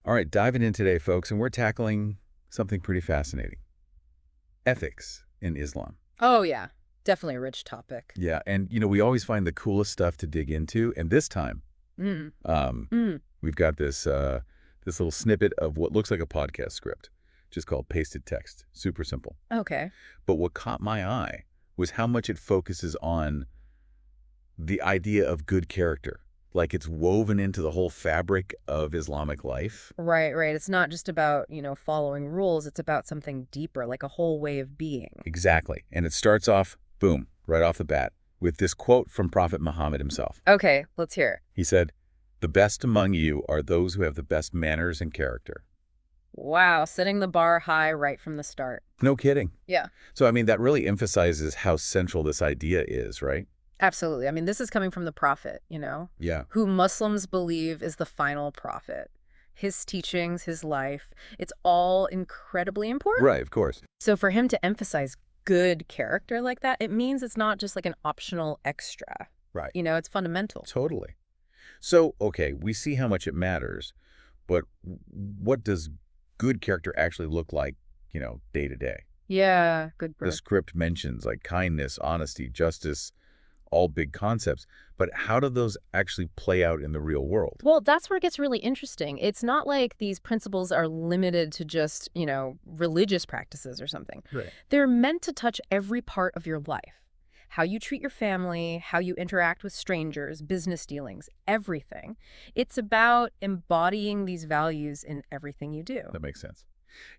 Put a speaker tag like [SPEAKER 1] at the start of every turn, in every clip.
[SPEAKER 1] All right, diving in today, folks, and we're tackling something pretty fascinating. Ethics in Islam.
[SPEAKER 2] Oh, yeah. Definitely a rich topic.
[SPEAKER 1] Yeah, and we always find the coolest stuff to dig into, and this time,
[SPEAKER 2] Mm.
[SPEAKER 1] um,
[SPEAKER 2] Mm.
[SPEAKER 1] we've got this little snippet of what looks like a podcast script, just called pasted text. Super simple.
[SPEAKER 2] Okay.
[SPEAKER 1] But what caught my eye was how much it focuses on the idea of good character. Like it's woven into the whole fabric of Islamic life.
[SPEAKER 2] Right, right. It's not just about, following rules. It's about something deeper, like a whole way of being.
[SPEAKER 1] Exactly. And it starts off, boom, right off the bat, with this quote from Prophet Muhammad himself.
[SPEAKER 2] Okay, let's hear it.
[SPEAKER 1] He said, "The best among you are those who have the best manners and character."
[SPEAKER 2] Wow, setting the bar high right from the start.
[SPEAKER 1] No kidding.
[SPEAKER 2] Yeah,
[SPEAKER 1] So, that really emphasizes how central this idea is, right?
[SPEAKER 2] absolutely. I mean, this is coming from the prophet,
[SPEAKER 1] Yeah.
[SPEAKER 2] who Muslims believe is the final prophet. His teachings, his life, it's all incredibly important.
[SPEAKER 1] Right, of course.
[SPEAKER 2] So for him to emphasize good character like that, it means it's not just like an optional extra.
[SPEAKER 1] Right.
[SPEAKER 2] It's fundamental.
[SPEAKER 1] Totally. So, okay, we see how much it matters, but what does good character actually look like, day to day?
[SPEAKER 2] Yeah, good
[SPEAKER 1] The
[SPEAKER 2] birth.
[SPEAKER 1] script mentions like kindness, honesty, justice, all big concepts, but how do those actually play out in the real world?
[SPEAKER 2] Well, that's where it gets really interesting. It's not like these principles are limited to just, religious practices or something.
[SPEAKER 1] Right.
[SPEAKER 2] They're meant to touch every part of your life. How you treat your family, how you interact with strangers, business dealings, everything. It's about embodying these values in everything you do.
[SPEAKER 1] That makes sense.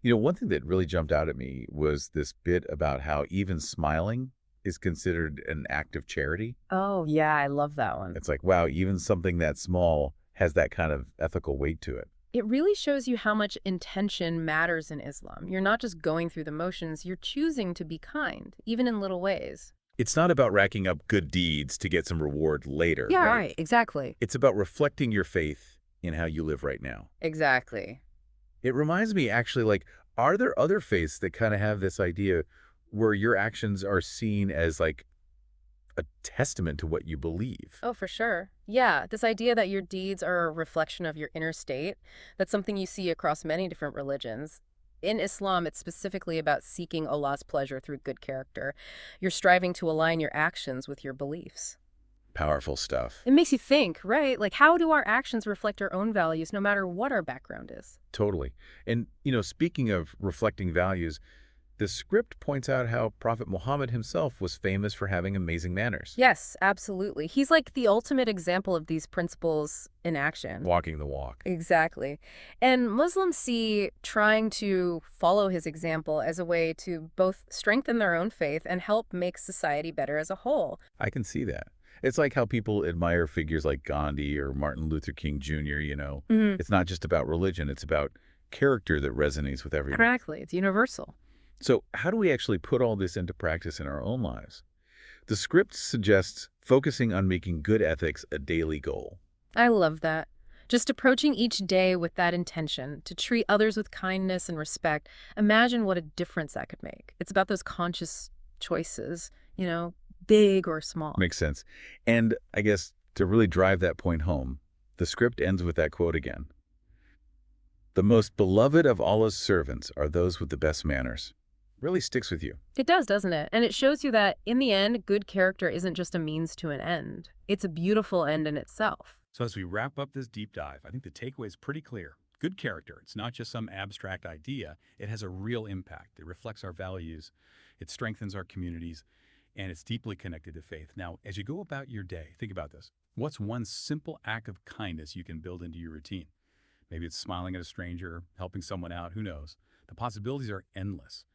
[SPEAKER 1] One thing that really jumped out at me was this bit about how even smiling is considered an act of charity.
[SPEAKER 2] Oh, yeah, I love that one.
[SPEAKER 1] It's like, wow, even something that small has that kind of ethical weight to it.
[SPEAKER 2] It really shows you how much intention matters in Islam. You're not just going through the motions, you're choosing to be kind, even in little ways.
[SPEAKER 1] It's not about racking up good deeds to get some reward later,
[SPEAKER 2] Yeah,
[SPEAKER 1] right?
[SPEAKER 2] right, exactly.
[SPEAKER 1] It's about reflecting your faith in how you live right now.
[SPEAKER 2] Exactly.
[SPEAKER 1] It reminds me actually, like, are there other faiths that kind of have this idea where your actions are seen as like a testament to what you believe?
[SPEAKER 2] Oh, for sure. Yeah, this idea that your deeds are a reflection of your inner state, that's something you see across many different religions. In Islam, it's specifically about seeking Allah's pleasure through good character. You're striving to align your actions with your beliefs.
[SPEAKER 1] Powerful stuff.
[SPEAKER 2] It makes you think, right? Like, how do our actions reflect our own values, no matter what our background is?
[SPEAKER 1] Totally. And, speaking of reflecting values, the script points out how Prophet Muhammad himself was famous for having amazing manners.
[SPEAKER 2] Yes, absolutely. He's like the ultimate example of these principles in action.
[SPEAKER 1] Walking the walk.
[SPEAKER 2] Exactly. And Muslims see trying to follow his example as a way to both strengthen their own faith and help make society better as a whole.
[SPEAKER 1] I can see that. It's like how people admire figures like Gandhi or Martin Luther King Jr.
[SPEAKER 2] Hmm.
[SPEAKER 1] It's not just about religion, it's about character that resonates with everyone.
[SPEAKER 2] Exactly. It's universal.
[SPEAKER 1] So how do we actually put all this into practice in our own lives? The script suggests focusing on making good ethics a daily goal.
[SPEAKER 2] I love that. Just approaching each day with that intention to treat others with kindness and respect. Imagine what a difference that could make. It's about those conscious choices, big or small.
[SPEAKER 1] Makes sense. And I guess to really drive that point home, the script ends with that quote again. "The most beloved of Allah's servants are those with the best manners." Really sticks with you.
[SPEAKER 2] It does, doesn't it? And it shows you that, in the end, good character isn't just a means to an end. It's a beautiful end in itself.
[SPEAKER 3] So as we wrap up this deep dive, I think the takeaway is pretty clear. Good character, it's not just some abstract idea. It has a real impact. It reflects our values, it strengthens our communities, and it's deeply connected to faith. Now, as you go about your day, think about this. What's one simple act of kindness you can build into your routine? Maybe it's smiling at a stranger, helping someone out, who knows? The possibilities are endless.